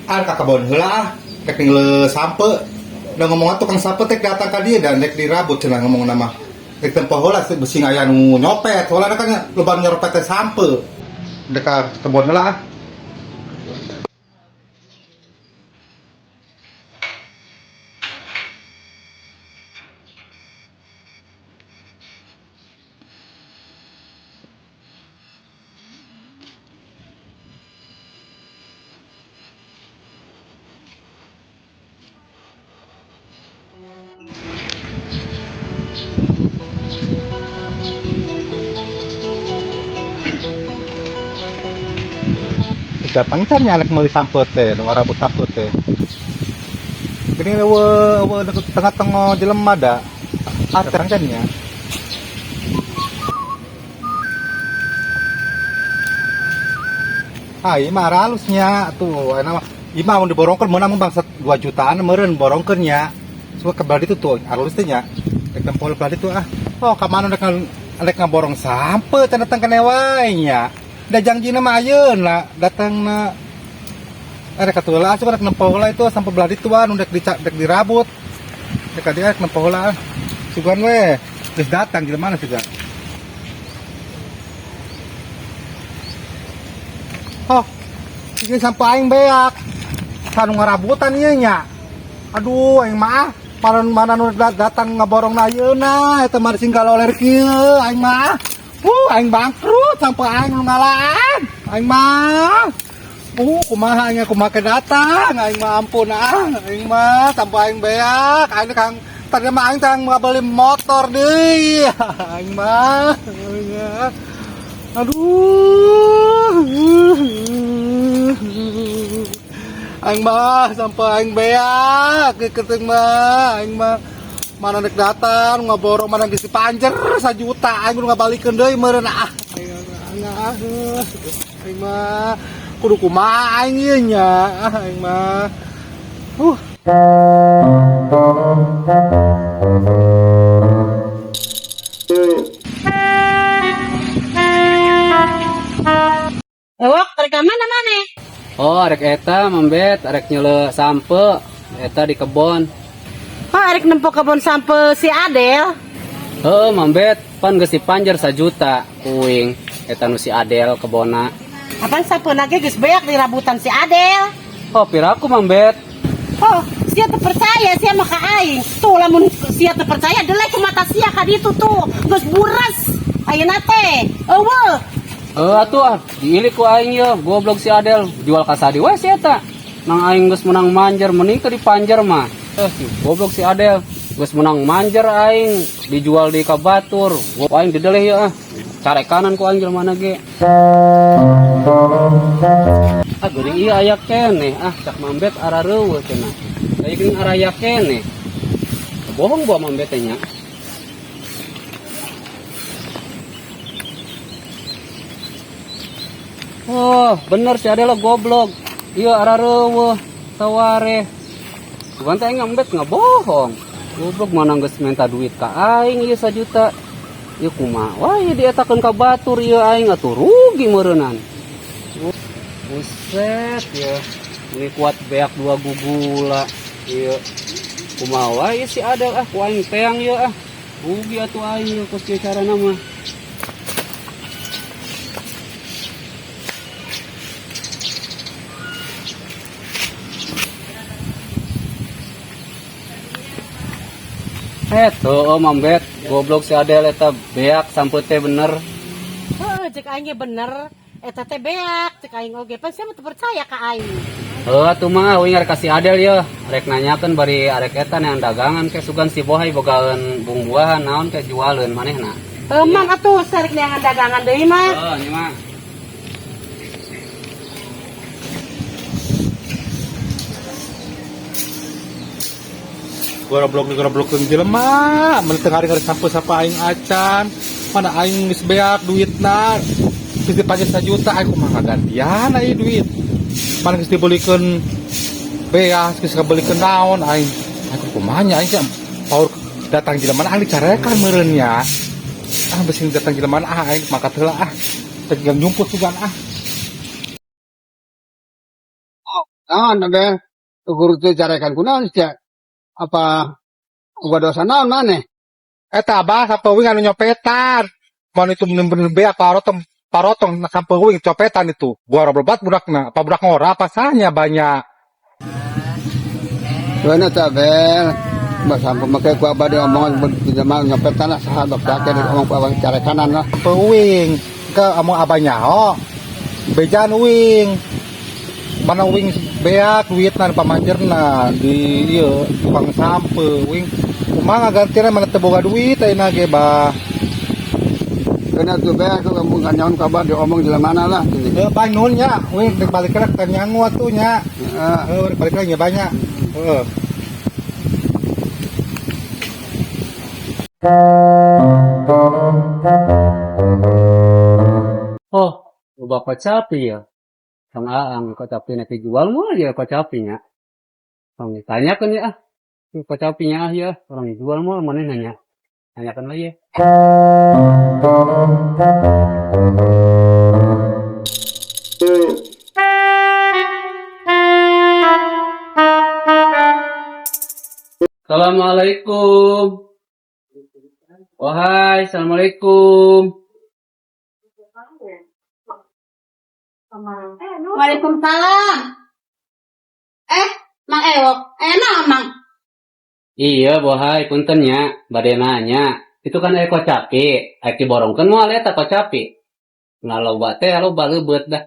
Ah kakabon heula tek le sampe udah ngomong tukang sampe tek datang ka dieu dan tek dirabut cenah ngomong nama tek tempoh heula besi aya nu nyopet soalna kan loba nyopet teh sampe dek ka kebon heula ah. Datang kan nyalek meuli sampe teh nu rambut sampe teh gini we tengah-tengah jelema da terang kan nya. Hai mah halusnya tuh enak mah mau diborongkeun meunang bangsat 2 jutaan meureun borongkeun nya suka ke Baldi tuh halus teh nya rek tempol Baldi tuh ah oh ka mana rek ngaborong sampe teh datang kana wae nya da janjina mah ayeuna datangna rek atuh lah suka rek nempo heula itu sampai Baldi tuh anu rek dirabut rek dia rek nempo heula sugan we geus datang di mana juga. Oh, ini sampai aing beak. Kanu ngarabutan ieu nya. Aduh, aing mah mana nu datang ngaborong na ayeuna eta mah singgal oler kieu aing mah. Aing bangkrut sampai aing nu ngalaan. Aing mah. Kumaha aing kumaha datang. Aing mah ampun aing mah sampai aing beak. Aing kang tadi mah aing tang beli motor deui. Aing mah. Aduh, aing mah sampai aing beak keteng mah aing mah mana nek datang ngaborong mana geus dipanjer 1 juta aing kudu ngabalikeun deui meureun aing mah kudu kumaha aing ieu nya aing mah Ewok, rek mana? Oh, arek eta membet, arek nyele sampe, eta di kebon. Oh, rek nempo kebon sampe si Adel. Heeh, membet, pan geus dipanjer 1 juta, kuing. Eta nu si Adel kebona. Apaan sampe nage geus beak di rabutan si Adel. Oh, piraku membet. Oh, sia teu percaya sia mah ka aing. Tuh lamun sia teu percaya delek ku mata sia ka ditu tuh, geus buras. Ayeuna teh. Eueuh. Atuh diilik ku aing ye, goblok si Adel, jual ka sadi we si eta. Nang aing geus menang manjer mending teu dipanjer mah. Goblok si Adel, geus menang manjer aing dijual di kabatur. Gua aing dideleh ye Carek kanan ku aing jelema ge. Geuning ieu aya keneh, cak mambet arareueuh cenah. Aya geuning araya keneh. Bohong gua mambet teh nya. Oh, bener si Adel goblok. Iya arareueuh saware. Bukan teh ngambet ngabohong. Goblok mana geus minta duit ka aing ieu 1 juta. Ieu kumaha wae dietakeun ka batur ieu aing atuh rugi meureunan. Buset ya. Ini kuat beak 2 gugula. Ieu kumaha wae si Adel ku aing teang ieu rugi atuh aing geus kieu carana mah. Tuh mambet, goblok si Adel eta beak sampe teh bener. Cek aing bener, eta teh beak, cek aing oge pan sia teu percaya ka aing. Atuh mah uing arek si Adel ye, rek nanyakeun bari arek eta neang dagangan ke sugan si Bohai bogaeun bungbuahan naon ke jualeun manehna. Mang atuh sarek neangan dagangan deui mah. Ieu mah. Goblok jelema mun teu hari sampe aing acan mana aing geus beak duitna geus dipanjer 1 juta aing kumaha gantian ieu duit mana geus dibelikeun beas geus kabelikeun naon aing kumaha nya aing paur datang jelema aing dicarekan meureun nya beusi datang jelema aing mangkat heula teh nyumput sugan Nabe guru teh carekan kunaon sia apa gua dosa naon maneh Eta abah sampeuing anu nyopetan. Mun itu bener-bener beak parotong sampeuing copetan itu. Gua roblobat budakna, apa budak ngora apa sahnya banyak. Beuna teh bel sampai make ku abah dia omongan tidak mau nyopetan lah saha dok sakit omong abang carekanan lah Sampeuing ke amo abah nyaho. Bejan uing. Mana uing beak duitna pamanjerna di ieu tukang sampeu uing. Kumaha gantina mana teu boga duit ayeuna ge bah. beuna tuh bel ku ngomong nyaon ku abah dia omong jelemana lah Heuh bang nuhun nya, uing rek balik ka nyangu atuh nya. Heuh rek balik nya banyak. Heeh. Oh, ubah kocapi ya. Kang Aang kocapi nanti jual mah ya kocapinya. Kang tanyakan ya. Kocapinya ya, orang jual mah mana nanya. Tanyakan lagi ya. Assalamualaikum. Wahai, assalamualaikum. Waalaikumsalam. Mang Ewok, enak Mang. Iya, bohai, puntennya, bade nanya. Itu kan eko capi, aek diborongkeun moal eta kocapi. Ngaloba teh loba leubeut dah.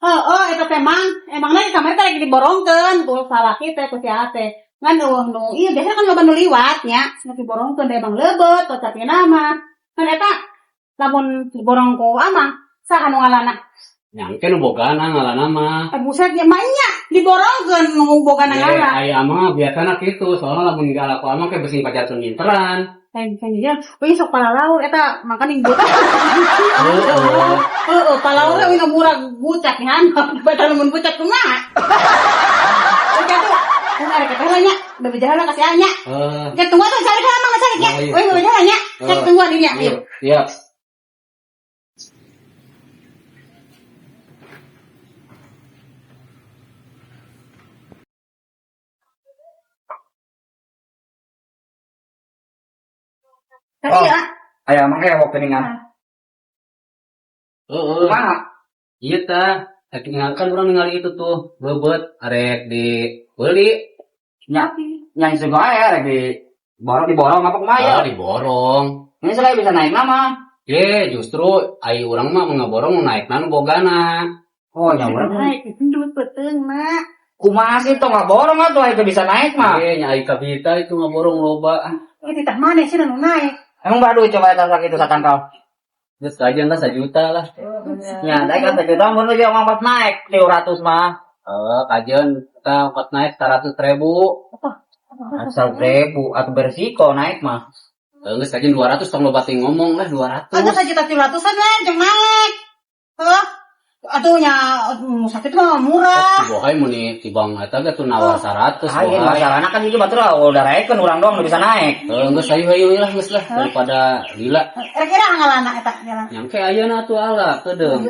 Eta teh Mang, emangna di kamar teh lagi diborongkeun ku salaki teh ku sia teh. Ngan nu ieu biasa kan loba nu liwat nya, nu diborongkeun teh emang leubeut kocapina mah. Kan eta lamun diborong ku amang, saha nu ngalana? Nyangke nu bogana ngaranna mah. Buset nya mainnya diborongkeun nu boga nangala. Aya mah biasana kitu, soalnya lamun ngalaku amang ke beusin pacar sunginteran. Kayaknya, wih sok palalaur eta makan ning buta. Heeh. Palalaur we nu murah bucak ngan, badal mun bucak kumaha. Oke tuh, ada kata nya, udah berjalan kasih anya. Kita tunggu tuh cari kan mang cari ya. Wih berjalan nya, kita tunggu adinya. Iya. Aya mangke wok keningan. Heeh. Mana? Iya tah. Rek ingatkan urang ningali itu tuh, beubeut arek dibeuli. Nyai suga aya rek diborong apa kumaha? Diborong. Ini sekali bisa naik nama. Justru ai urang mah ngaborong naikna nu bogana. Oh, nya urang. Naik duit peteng nak. Kumaha sih tong ngaborong atuh itu bisa naik mah. Nyai kabita itu ngaborong loba. Ini tak mana sih nu naik? Emang baru coba eta sakit satangkal. Geus kajian lah 1 juta lah. Nya naik kan 1 juta mun ge omong naik 300 mah. Kajian kita ongkot naik 100.000. Asal 1000 atau bersiko naik mah. Geus kajian 200 tong loba teh ngomong lah 200. Ada sajuta 300-an we jeung naik. Atuh nya sakit mah murah. Bohai muni tibang eta ge tuh nawar 100 Ayo bohai. masalahna kan itu batur udah raekeun urang doang nu bisa naik. Geus hayu-hayu lah geus lah daripada lila. Kira-kira ngalana eta jalan. Nyangke ayeuna atuh ala kedeung.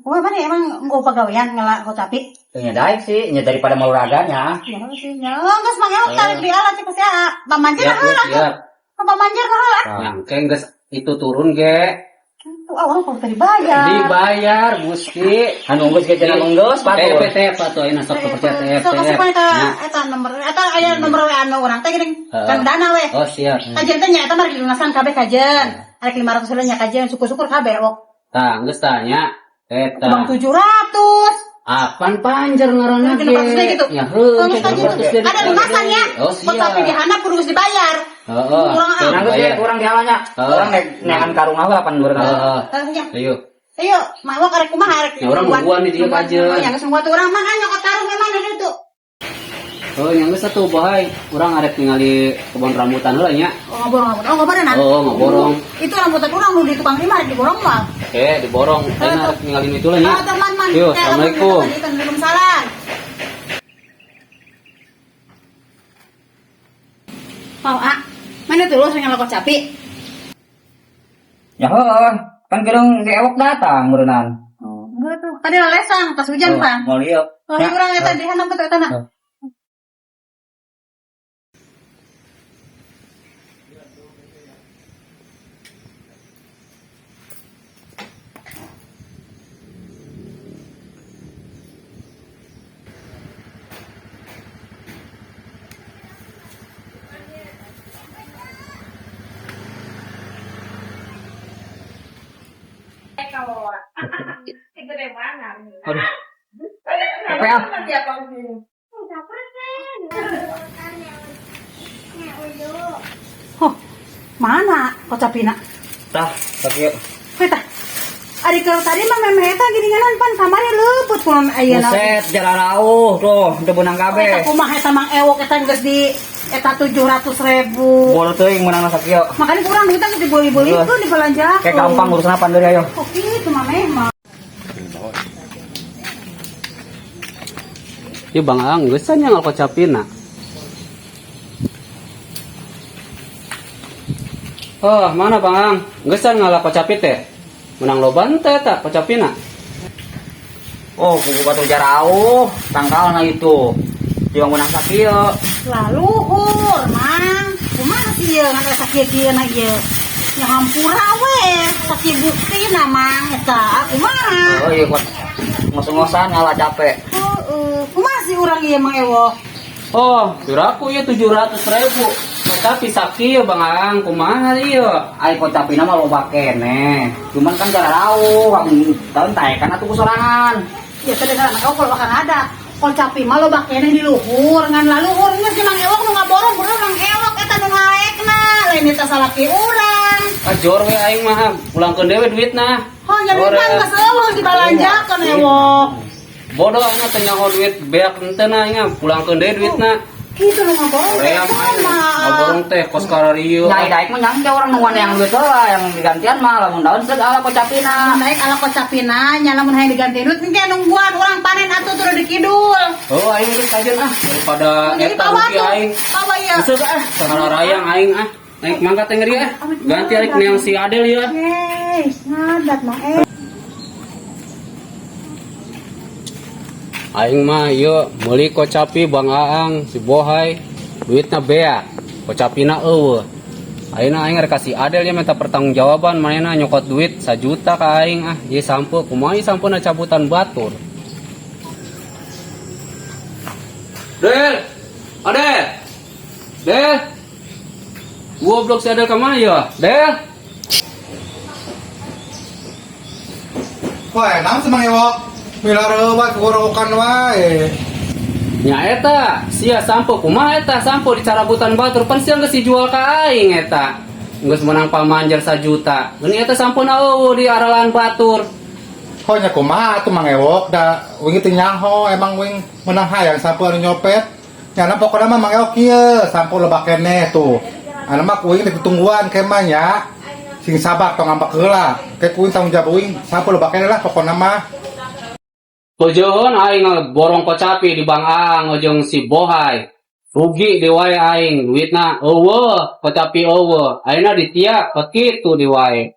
Kumaha mana emang nggo pagawean ngala kocapi? Nya daek sih, nya daripada maulaganya. Ya sih nya. Geus mangga tarik di ala cek sia. Pamanjer heula. Siap. Pamanjer heula. Nyangke geus itu turun ge. Tuh awal kok dibayar. Dibayar Gusti. Anu geus ge cenah menggeus batur. TF atuh ayeuna sok percaya TF. Sok kasih eta nomor eta aya nomor WA anu urang teh geuning kan dana we. Oh siap. Kajian teh nya eta mah dilunaskan kabeh kajian. Arek 500 heula nya kajian syukur-syukur kabeh wok. Tah geus tanya eta. Bang 700. Apan panjer ngaranna ge. Gitu. Ya heuh. Ada lunasan ya. Oh siap. Tapi dihandap kudu geus dibayar. Heeh. Nanggeus ge kurang dialanya. Urang neangan karung apa pan urang. Ayo. Ayo, mau karek kumaha arek. Ya urang bubuan di dieu kajeun. Ya geus buat urang mah nyokot karung memang di ditu. Oh, yang geus atuh bohai. Urang arek ningali kebon rambutan heula nya. Oh, ngoboran. Oh, ngaborong. Itu rambutan urang nu di tukang lima arek diborong mah. Diborong. Ayeuna arek ningali itu lah nya. Teman-teman. Yo, assalamualaikum. Waalaikumsalam. Mau mana tuh lo sering ngelokot capi? Ya heuh, kan gerung si ewok datang meureunnan. Enggak tuh. Tadi lesang pas hujan pan. Mau lihat. Oh, urang eta di handap teh eta na. Aduh. Capek ah. Oh, mana kocapina? Tah, sakit. Eta. Ari kalau tadi mah memeh eta geuninganan pan kamarnya leuput kun ayeuna. Buset, jalan rauh tuh, udah benang Eta kabeh. kumaha eta mang ewok eta geus di eta 700.000. Bodoh teuing menang sakit. Makanya kurang duitnya geus dibeli-belikeun dibelanjakeun. Kayak gampang urusan apa dari ayo. Oh kitu mah mah. Ya Bang Ang, geus nya ngal kocapina. Oh, mana Bang Ang? Geus ngal kocapi teh. Menang loban teh eta kocapina. Oh, kuku batu jarauh, tangkalna itu. Dia menang sakit. Laluhur mang. Kumaha sih ieu ngan sakieu kieu na ieu. Ya hampura we, sakieu buktina mang eta. Kumaha? Oh iya, kuat. Ngos-ngosan ngalah capek. Kumaha sih urang ieu mang ewok? Oh, kiraku ya 700.000. Tapi sakieu Bang Ang, kumaha ieu? Ai kocapina mah loba keneh. Cuman kan jarauh, tahun taekan atuh kusorangan. Ya tadi kana kau kalau akan ada. Kol capi mah loba keneh di luhur ngan laluhur geus si mang ewok nu ngaborong bener mang ewok eta nu ngaekna. Lain eta salaki urang. Ajor we aing mah pulangkeun dewe duitna. Oh jadi kan geus eueuh dibalanjakeun ewok. Bodoh aing teh nyaho duit beak henteu na aing pulangkeun dewe duitna. Kitu nu ngaborong teh Ream ngaborong teh kos kararieu. Nyai daek mah nyangke orang nuan yang duit lah, yang digantian mah lamun daun seug ala kocapina. Naik ala kocapina nya lamun hayang diganti duit engke nungguan urang panen atuh turu di kidul. Oh aing geus kajeun daripada Jadi eta bawa rugi tuh. aing. Bawa ya. Geus sahara rayang aing naik mangkat teh ngeri ganti arik neang si Adel ya. Hei, ngadat mah Aing mah ieu meuli kocapi Bang Aang si Bohai duitna bea kocapina eueuh. Ayeuna aing rek kasih Adel ya minta pertanggungjawaban manehna nyokot duit 1 juta ka aing ieu sampo kumaha ieu sampuna cabutan batur. Del. Adel. Del. Goblok si Adel ka mana ya? Del. Wah, naon sih mang ewok? Milareuh wae kugorokan wae. Nya eta, sia sampo kumaha eta sampo dicarabutan batur pan sia geus dijual ka aing eta. Geus menang pamanjer 1 juta. Geuni eta sampona eueuh di aralan batur. Kok nya kumaha atuh mang ewok da wing teu nyaho emang wing menang hayang sampo anu nyopet. Nya pokona mah mang ewok kieu sampo loba keneh tuh. Anu mah kuing teh tungguan kemah nya. Sing sabar tong ngambek heula. Ke kuing tanggung jawab wing sampo loba keneh lah pokona mah. Tujuan aing borong kocapi di Bang Ang ojong si Bohai. Rugi di wae aing duitna eueuh, kocapi eueuh. Ayeuna ditia kitu di wae.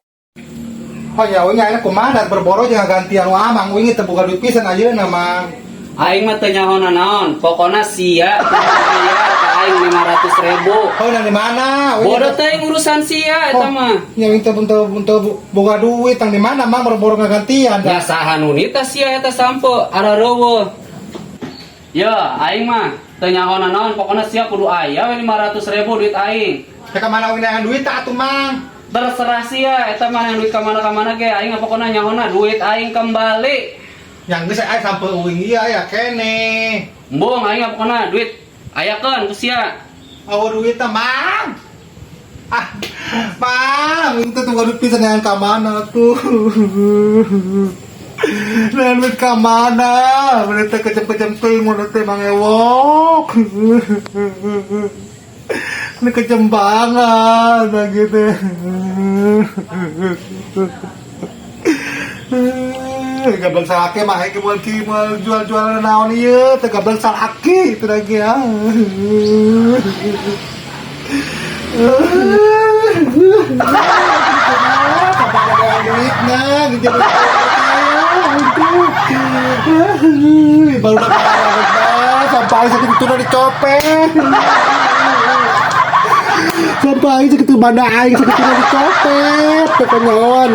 Oh ya wing ayeuna kumaha dan berboro jeung gantian wae mang wing teu boga duit pisan ayeuna mang. Aing mah teu nyahona naon, pokona sia bayar ka aing 500.000. Oh di mana? Bodoh teh urusan sia eta mah. Ya wing teu boga duit tang di mana mang berboro gantian Ya da. saha nu nita sia eta sampo arareueuh. Ya aing mah teu nyahona naon, pokona sia kudu aya we 500.000 duit aing. Ya ka mana wing neangan duit atuh mang. Terserah sia eta mah yang duit ka mana ge aing pokona nyahona duit aing kembali. Yang geus aya sampe wing ieu aya keneh. Embung aing pokona duit ayakeun ku sia. Awa duit teh mang. Ah, mang, itu tuh duit pisan yang ka mana tuh. Nah, duit ka mana? Mana teh kejem-kejem teuing mana teh mang ewok. Ini kejem banget gitu. Gablek salaki mah iki moal jual-jual naon ieu teh gablek salaki itu lagi ya. Duitna gitu. sampai sakit itu udah dicopet. Sampai sakit itu mana aing sakit itu udah dicopet. Kekonyolan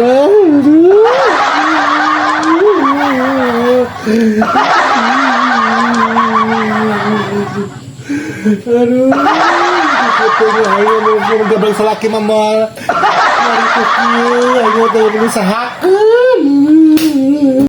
aduh, katanya ayo mau gablek salaki mama. Mari kieu ayo teh berusahakeun.